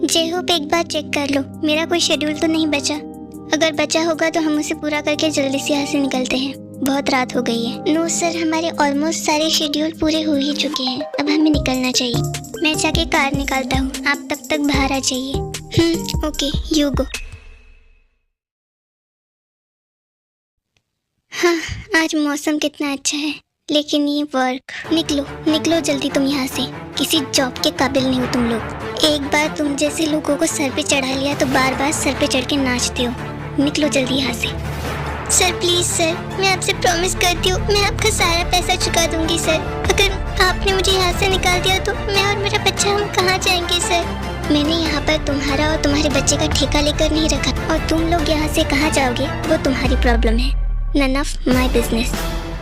J Hope एक बार check कर लो, मेरा कोई शेड्यूल तो नहीं बचा। अगर बचा होगा तो हम उसे पूरा करके जल्दी से यहाँ से निकलते हैं। बहुत रात हो गई है। नो सर, हमारे ऑलमोस्ट सारे शेड्यूल पूरे हो ही चुके हैं। अब हमें निकलना चाहिए। मैं जाके कार निकालता हूँ, आप तब तक बाहर आ जाइए। Okay, you go. हाँ, आज मौसम कितना अच्छा है, लेकिन ये वर्क। निकलो निकलो जल्दी, तुम यहाँ से। किसी जॉब के काबिल नहीं हो तुम लोग। एक बार तुम जैसे लोगों को सर पे चढ़ा लिया तो बार बार सर पे चढ़ के नाचते हो। निकलो जल्दी यहाँ से। सर प्लीज सर, मैं आपसे प्रॉमिस करती हूँ, मैं आपका सारा पैसा चुका दूंगी सर। अगर आपने मुझे यहाँ से निकाल दिया तो मैं और मेरा बच्चा हम कहाँ जाएंगे सर। मैंने यहाँ पर तुम्हारा और तुम्हारे बच्चे का ठेका लेकर नहीं रखा, और तुम लोग यहाँ से कहाँ जाओगे वो तुम्हारी प्रॉब्लम है। None of my business.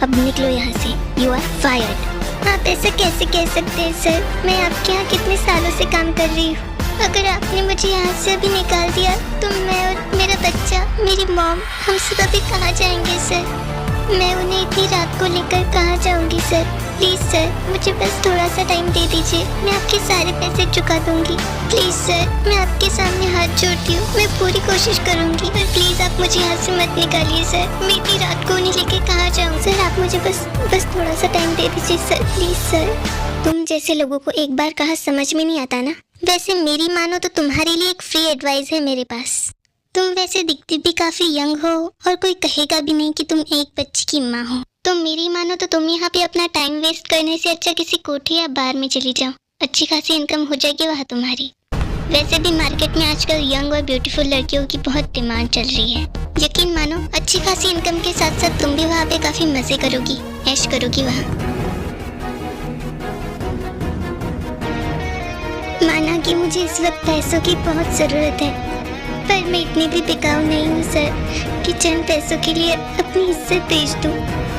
अब निकलो यहाँ से। You are fired. आप ऐसा कैसे कह सकते हैं सर? मैं आपके यहाँ कितने सालों से काम कर रही हूँ। अगर आपने मुझे यहाँ से अभी निकाल दिया तो मैं और मेरा बच्चा, मेरी मॉम, हम सब अभी कहाँ जाएंगे सर? मैं उन्हें इतनी रात को लेकर कहाँ जाऊँगी सर? प्लीज़ सर, मुझे बस थोड़ा सा टाइम दे दीजिए, मैं आपके सारे पैसे चुका दूँगी। प्लीज़ सर, मैं आपके सामने हाथ जोड़ती हूँ, मैं पूरी कोशिश करूँगी, पर प्लीज़ आप मुझे यहाँ से मत निकालिए सर। मैं इतनी रात को उन्हें लेके कहाँ जाऊँ सर? आप मुझे बस थोड़ा सा टाइम दे दीजिए सर, प्लीज़ सर। तुम जैसे लोगों को एक बार कहा समझ में नहीं आता ना। वैसे मेरी मानो तो तुम्हारे लिए एक फ्री एडवाइस है मेरे पास। तुम वैसे दिखती भी काफी यंग हो और कोई कहेगा भी नहीं कि तुम एक बच्ची की माँ हो। तो मेरी मानो तो तुम यहाँ पे अपना टाइम वेस्ट करने से अच्छा किसी कोठी या बार में चली जाओ। अच्छी खासी इनकम हो जाएगी वहाँ तुम्हारी। वैसे भी मार्केट में आजकल यंग और ब्यूटीफुल लड़कियों की बहुत डिमांड चल रही है। यकीन मानो, अच्छी खासी इनकम के साथ साथ तुम भी वहाँ पे काफी मजे करोगी, ऐश करोगी वहाँ। माना कि मुझे इस वक्त पैसों की बहुत ज़रूरत है, पर मैं इतनी भी बिकाऊ नहीं हूँ सर कि चंद पैसों के लिए अपनी इज्जत बेच दूँ।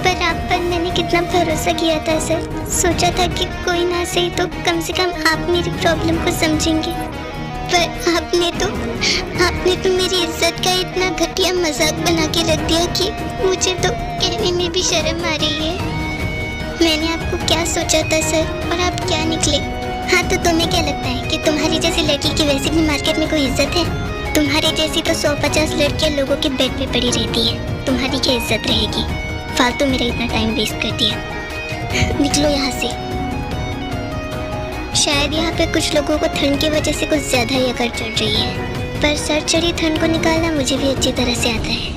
पर आप पर मैंने कितना भरोसा किया था सर। सोचा था कि कोई ना सही तो कम से कम आप मेरी प्रॉब्लम को समझेंगे, पर आपने तो मेरी इज्जत का इतना घटिया मजाक बना के रख दिया कि मुझे तो कहने में भी शर्म आ रही है। मैंने आपको क्या सोचा था सर, और आप क्या निकले। हाँ, तो तुम्हें क्या लगता है कि तुम्हारी जैसी लड़की की वैसे भी मार्केट में कोई इज्जत है? तुम्हारी जैसी तो 150 लड़कियां लोगों के बेड पे पड़ी रहती है। तुम्हारी क्या इज्जत रहेगी? फालतू मेरा इतना टाइम वेस्ट कर दिया। निकलो यहाँ से। शायद यहाँ पे कुछ लोगों को ठंड की वजह से कुछ ज्यादा ही अकड़ चढ़ रही है, पर सर चढ़ी ठंड को निकालना मुझे भी अच्छी तरह से आता है।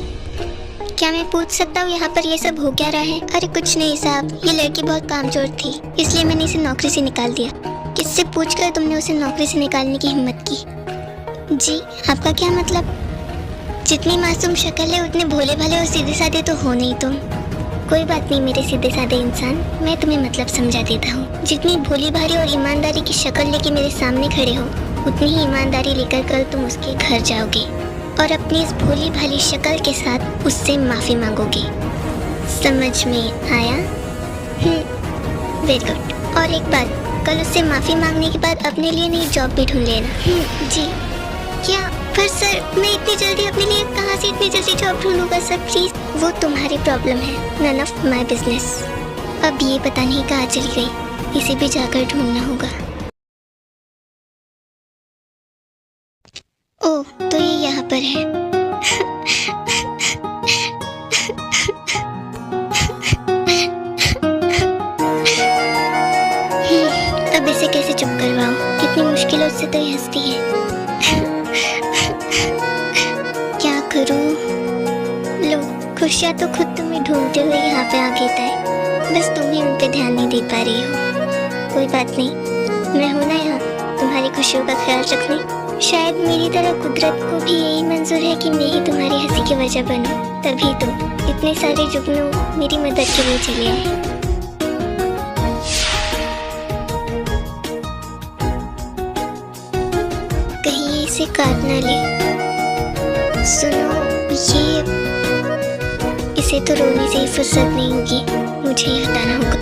क्या मैं पूछ सकता हूँ यहाँ पर ये सब हो क्या रहा है? अरे कुछ नहीं साहब, ये लड़की बहुत कामचोर थी, इसलिए मैंने इसे नौकरी से निकाल दिया। किससे पूछकर तुमने उसे नौकरी से निकालने की हिम्मत की? जी, आपका क्या मतलब? जितनी मासूम शक्ल है उतने भोले भाले और सीधे साधे तो हो नहीं तुम। कोई बात नहीं मेरे सीधे साधे इंसान, मैं तुम्हें मतलब समझा देता हूँ। जितनी भोली भाली और ईमानदारी की शक्ल लेके मेरे सामने खड़े हो, उतनी ही ईमानदारी लेकर कल तुम उसके घर जाओगे और अपनी इस भोली भाली शक्ल के साथ उससे माफ़ी मांगोगे। समझ में आया? Very good. और एक बात, कल उससे माफ़ी मांगने के बाद अपने लिए नई जॉब भी ढूंढ लेना। जी। क्या? पर सर, मैं इतनी जल्दी अपने लिए कहाँ से इतनी जल्दी जॉब ढूंढूंगा सर? प्लीज़, वो तुम्हारी प्रॉब्लम है, नन ऑफ माई बिजनेस। अब ये पता नहीं कहाँ चली गई, इसे भी जाकर ढूंढना होगा। ओह, तो ये यहाँ पर है। अब इसे कैसे चुप करवाऊं? कितनी मुश्किलों से तो ये हंसती है। क्या करूं? लो, खुशियाँ तो खुद तुम्हें ढूंढते हुए यहाँ पे आ गई है, बस तुम ही उन पे ध्यान नहीं दे पा रही हो। कोई बात नहीं, मैं हूं ना यहाँ तुम्हारी खुशियों का ख्याल रखने। शायद मेरी तरह कुदरत को भी यही मंजूर है कि मैं ही तुम्हारी हंसी की वजह बनूं, तभी तो इतने सारे जुगनू मेरी मदद के लिए चले आए। कहीं इसे काट ना ले। सुनो, इसे तो रोने से ही फुर्सत नहीं होगी, मुझे ही हटाना होगा।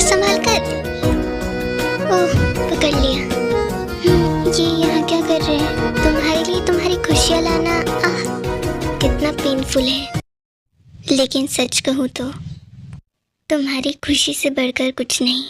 संभाल कर। ओह, पकड़ लिया। ये यहाँ क्या कर रहे हैं? तुम्हारे लिए तुम्हारी खुशियाँ लाना कितना पेनफुल है। लेकिन सच कहूँ तो तुम्हारी खुशी से बढ़कर कुछ नहीं।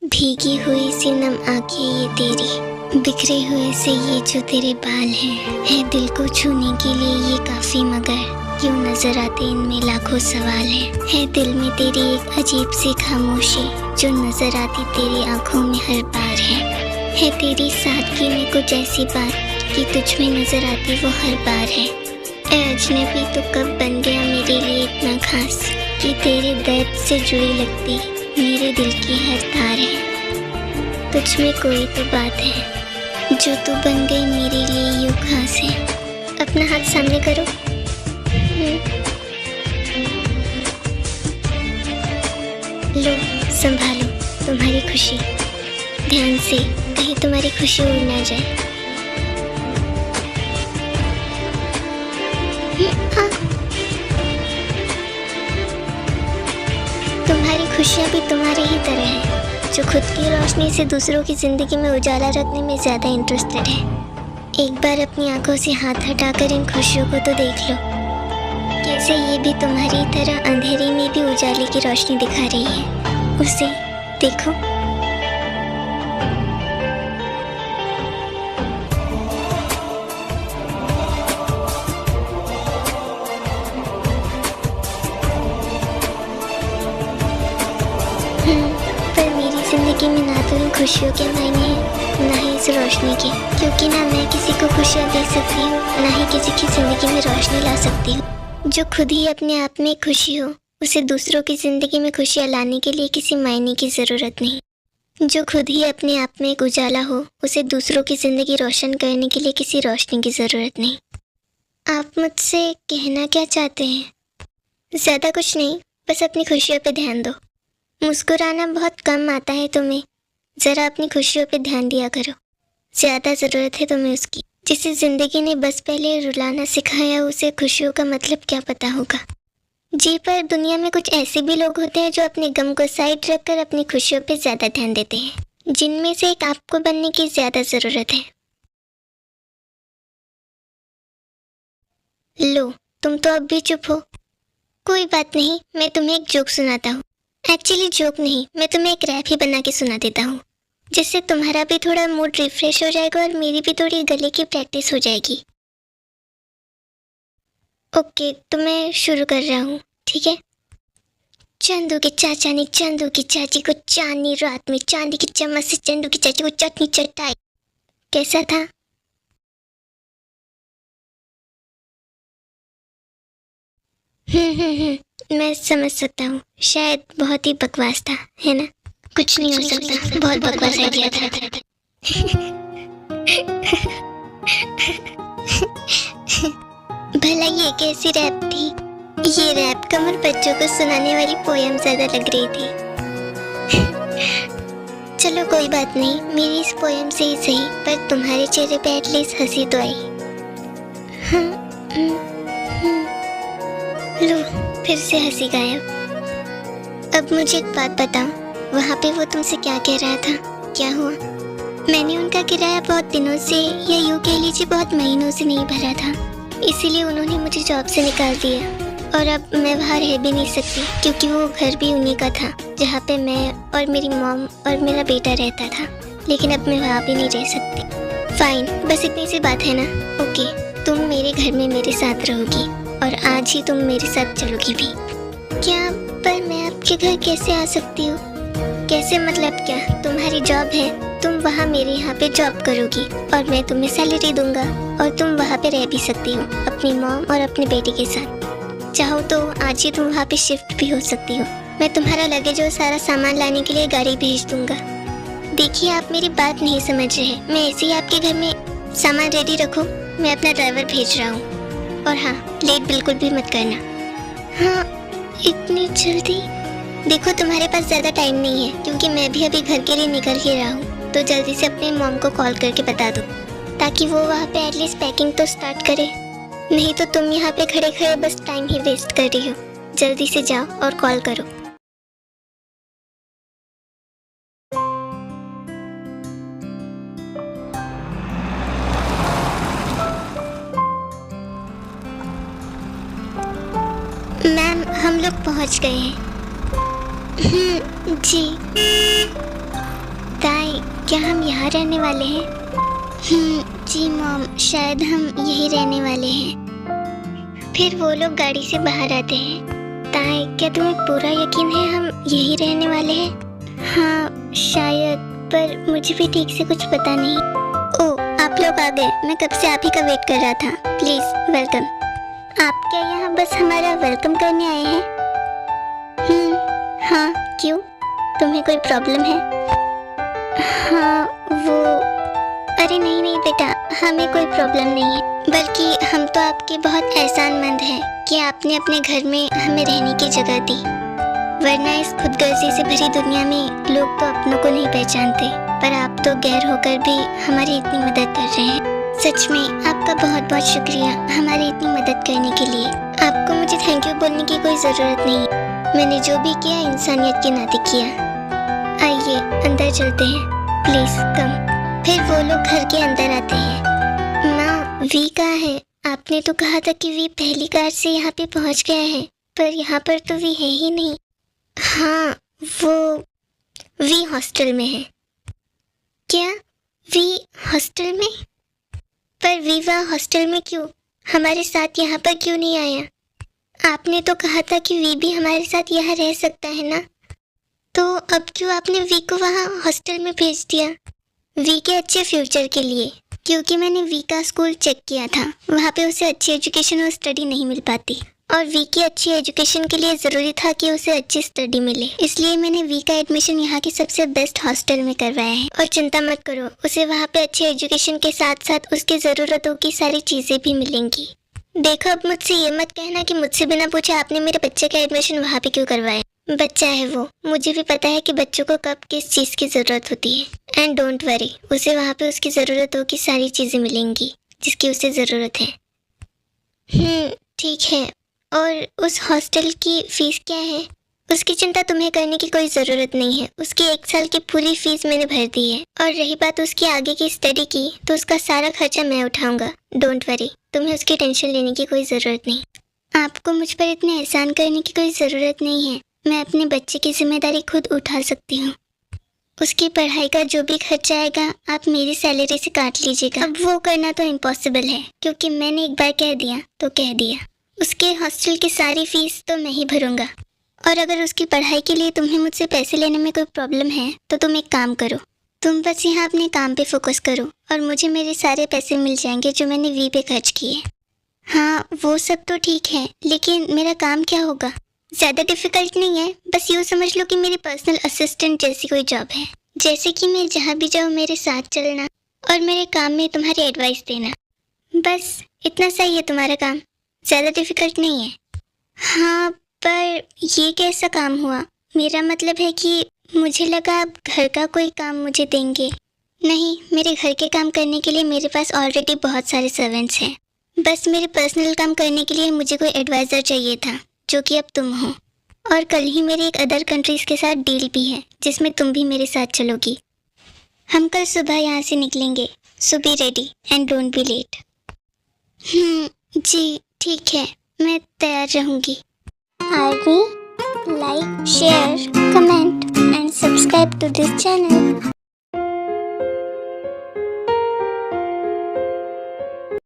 भीगी हुई सी नम आंखें ये तेरी, बिखरे हुए से ये जो तेरे बाल हैं, है दिल को छूने के लिए ये काफी मगर क्यों नजर आते इनमें लाखों सवाल हैं। है दिल में तेरी एक अजीब सी खामोशी जो नजर आती तेरी आंखों में हर बार है तेरी सादगी में कुछ ऐसी बात कि तुझ में नजर आती वो हर बार है। ऐ अजनबी तो कब बन गया मेरे लिए इतना खास कि तेरे दर्द से जुड़ी लगती मेरे दिल की हर तार है। तुझ में कोई तो बात है जो तू बन गई मेरे लिए यूं खास है। अपना हाथ सामने करो। लो संभालो तुम्हारी खुशी, ध्यान से कहीं तुम्हारी खुशी उड़ ना जाए। तुम्हारी खुशियाँ भी तुम्हारी ही तरह है, जो खुद की रोशनी से दूसरों की जिंदगी में उजाला रखने में ज़्यादा इंटरेस्टेड है। एक बार अपनी आंखों से हाथ हटाकर इन खुशियों को तो देख लो, कैसे ये भी तुम्हारी तरह अंधेरे में भी उजाले की रोशनी दिखा रही है। उसे देखो। पर मेरी जिंदगी में ना तो इन खुशियों के मायने हैं, ना ही इस रोशनी के, क्योंकि ना मैं किसी को खुशियाँ दे सकती हूँ, ना ही किसी की जिंदगी में रोशनी ला सकती हूँ। जो खुद ही अपने आप में खुशी हो, उसे दूसरों की जिंदगी में खुशियाँ लाने के लिए किसी मायने की ज़रूरत नहीं। जो खुद ही अपने आप में एक उजाला हो, उसे दूसरों की ज़िंदगी रोशन करने के लिए किसी रोशनी की ज़रूरत नहीं। आप मुझसे कहना क्या चाहते हैं? ज़्यादा कुछ नहीं, बस अपनी खुशियों पे ध्यान दो। मुस्कुराना बहुत कम आता है तुम्हें, ज़रा अपनी खुशियों पे ध्यान दिया करो। ज़्यादा ज़रूरत है तुम्हें उसकी। जिसे ज़िंदगी ने बस पहले रुलाना सिखाया, उसे खुशियों का मतलब क्या पता होगा। जी, पर दुनिया में कुछ ऐसे भी लोग होते हैं जो अपने गम को साइड रखकर अपनी खुशियों पे ज़्यादा ध्यान देते हैं, जिनमें से एक आपको बनने की ज़्यादा ज़रूरत है। लो, तुम तो अब भी चुप हो। कोई बात नहीं, मैं तुम्हें एक जोक सुनाता हूँ। एक्चुअली जोक नहीं, मैं तुम्हें एक रैप ही बना के सुना देता हूँ, जिससे तुम्हारा भी थोड़ा मूड रिफ्रेश हो जाएगा और मेरी भी थोड़ी गले की प्रैक्टिस हो जाएगी। ओके, तो मैं शुरू कर रहा हूँ, ठीक है। चंदू के चाचा ने चंदू की चाची को चांदनी रात में चांदी की चम्मच से चंदू की चाची को चटनी चटाई। कैसा था? मैं समझ सकता हूँ, शायद बहुत ही बकवास था, है ना? कुछ नहीं हो सकता, बहुत बकवास आइडिया था। भला ये कैसी रैप थी? ये रैप कमर बच्चों को सुनाने वाली पोयम ज्यादा लग रही थी। चलो कोई बात नहीं, मेरी इस पोयम से ही सही, पर तुम्हारे चेहरे पे एटलीस्ट हंसी तो आई। लो, फिर से हंसी गायब। अब मुझे एक बात बताओ, वहाँ पे वो तुमसे क्या कह रहा था? क्या हुआ? मैंने उनका किराया बहुत दिनों से, या यूँ कह लीजिए बहुत महीनों से नहीं भरा था, इसीलिए उन्होंने मुझे जॉब से निकाल दिया। और अब मैं वहाँ रह भी नहीं सकती, क्योंकि वो घर भी उन्हीं का था जहाँ पे मैं और मेरी मॉम और मेरा बेटा रहता था। लेकिन अब मैं वहाँ भी नहीं रह सकती। फाइन, बस इतनी सी बात है ना? ओके, तुम मेरे घर में मेरे साथ रहोगी और आज ही तुम मेरे साथ चलोगी भी। क्या? पर मैं आपके घर कैसे आ सकती हूँ? कैसे मतलब क्या? तुम्हारी जॉब है, तुम वहाँ मेरे यहाँ पे जॉब करोगी और मैं तुम्हें सैलरी दूंगा और तुम वहाँ पे रह भी सकती हो अपनी मॉम और अपने बेटे के साथ। चाहो तो आज ही तुम वहाँ पे शिफ्ट भी हो सकती हो। मैं तुम्हारा लगेज और सारा सामान लाने के लिए गाड़ी भेज दूंगा। देखिए, आप मेरी बात नहीं समझ रहे। मैं ऐसे ही आपके घर में सामान रेडी रखो, मैं अपना ड्राइवर भेज रहा हूँ। और हाँ, लेट बिल्कुल भी मत करना। हाँ, इतनी जल्दी? देखो, तुम्हारे पास ज़्यादा टाइम नहीं है, क्योंकि मैं भी अभी घर के लिए निकल ही रहा हूँ। तो जल्दी से अपने मॉम को कॉल करके बता दो, ताकि वो वहाँ पे एटलीस्ट पैकिंग तो स्टार्ट करे। नहीं तो तुम यहाँ पे खड़े खड़े बस टाइम ही वेस्ट कर रही हो। जल्दी से जाओ और कॉल करो। मैम हम लोग पहुंच गए हैं। जी। ताई क्या हम यहाँ रहने वाले हैं? जी मॉम, शायद हम यही रहने वाले हैं। फिर वो लोग गाड़ी से बाहर आते हैं। ताई क्या तुम्हें पूरा यकीन है हम यही रहने वाले हैं? हाँ शायद, पर मुझे भी ठीक से कुछ पता नहीं। ओह आप लोग आ गए, मैं कब से आप ही का वेट कर रहा था। Please welcome. आप क्या यहाँ बस हमारा वेलकम करने आए हैं? हाँ क्यों, तुम्हें कोई प्रॉब्लम है? हाँ वो, अरे नहीं नहीं बेटा, हमें कोई प्रॉब्लम नहीं है, बल्कि हम तो आपके बहुत एहसानमंद हैं कि आपने अपने घर में हमें रहने की जगह दी। वरना इस खुदगर्जी से भरी दुनिया में लोग तो अपनों को नहीं पहचानते, पर आप तो गैर होकर भी हमारी इतनी मदद कर रहे हैं। सच में आपका बहुत बहुत शुक्रिया हमारी इतनी मदद करने के लिए। आपको मुझे थैंक यू बोलने की कोई ज़रूरत नहीं, मैंने जो भी किया इंसानियत के नाते किया। आइए अंदर चलते हैं, प्लीज़ कम। फिर वो लोग घर के अंदर आते हैं। माँ वी कहाँ है? आपने तो कहा था कि वी पहली कार से यहाँ पे पहुँच गया है, पर यहाँ पर तो वी है ही नहीं। हाँ वो वी हॉस्टल में है। क्या वी हॉस्टल में? पर वीवा हॉस्टल में क्यों? हमारे साथ यहाँ पर क्यों नहीं आया? आपने तो कहा था कि वी भी हमारे साथ यहाँ रह सकता है ना, तो अब क्यों आपने वी को वहाँ हॉस्टल में भेज दिया? वी के अच्छे फ्यूचर के लिए, क्योंकि मैंने वी का स्कूल चेक किया था, वहाँ पे उसे अच्छी एजुकेशन और स्टडी नहीं मिल पाती, और वी की अच्छी एजुकेशन के लिए ज़रूरी था कि उसे अच्छी स्टडी मिले, इसलिए मैंने वी का एडमिशन यहाँ की सबसे बेस्ट हॉस्टल में करवाया है। और चिंता मत करो, उसे वहाँ पे अच्छी एजुकेशन के साथ साथ उसकी ज़रूरतों की सारी चीज़ें भी मिलेंगी। देखो अब मुझसे ये मत कहना कि मुझसे बिना पूछे आपने मेरे बच्चे का एडमिशन वहाँ पे क्यों करवाया। बच्चा है वो, मुझे भी पता है कि बच्चों को कब किस चीज़ की ज़रूरत होती है। एंड डोंट वरी, उसे वहाँ पे उसकी ज़रूरतों की सारी चीज़ें मिलेंगी जिसकी उसे ज़रूरत है। ठीक है। और उस हॉस्टल की फ़ीस क्या है? उसकी चिंता तुम्हें करने की कोई ज़रूरत नहीं है, उसकी 1 साल की पूरी फ़ीस मैंने भर दी है। और रही बात उसकी आगे की स्टडी की, तो उसका सारा खर्चा मैं उठाऊंगा। डोंट वरी, तुम्हें उसकी टेंशन लेने की कोई ज़रूरत नहीं। आपको मुझ पर इतने एहसान करने की कोई ज़रूरत नहीं है, मैं अपने बच्चे की जिम्मेदारी खुद उठा सकती हूँ। उसकी पढ़ाई का जो भी खर्चा आएगा आप मेरी सैलरी से काट लीजिएगा। अब वो करना तो इम्पॉसिबल है, क्योंकि मैंने एक बार कह दिया तो कह दिया। उसके हॉस्टल की सारी फीस तो मैं ही भरूंगा। और अगर उसकी पढ़ाई के लिए तुम्हें मुझसे पैसे लेने में कोई प्रॉब्लम है तो तुम एक काम करो, तुम बस यहाँ अपने काम पे फोकस करो और मुझे मेरे सारे पैसे मिल जाएंगे जो मैंने वी पे खर्च किए। हाँ वो सब तो ठीक है, लेकिन मेरा काम क्या होगा? ज़्यादा डिफ़िकल्ट नहीं है, बस यूँ समझ लो कि मेरी पर्सनल असिस्टेंट जैसी कोई जॉब है। जैसे कि मैं जहाँ भी जाऊँ मेरे साथ चलना और मेरे काम में तुम्हारी एडवाइस देना, बस इतना सही है तुम्हारा काम, ज़्यादा डिफ़िकल्ट नहीं है। हाँ पर ये कैसा काम हुआ? मेरा मतलब है कि मुझे लगा आप घर का कोई काम मुझे देंगे। नहीं, मेरे घर के काम करने के लिए मेरे पास ऑलरेडी बहुत सारे सर्वेंट्स हैं। बस मेरे पर्सनल काम करने के लिए मुझे कोई एडवाइज़र चाहिए था, जो कि अब तुम हो। और कल ही मेरी एक अदर कंट्रीज़ के साथ डील भी है जिसमें तुम भी मेरे साथ चलोगी। हम कल सुबह यहाँ से निकलेंगे, so be ready and don't be late. जी ठीक है, मैं तैयार रहूँगी। Are we like, share, comment and subscribe to this channel.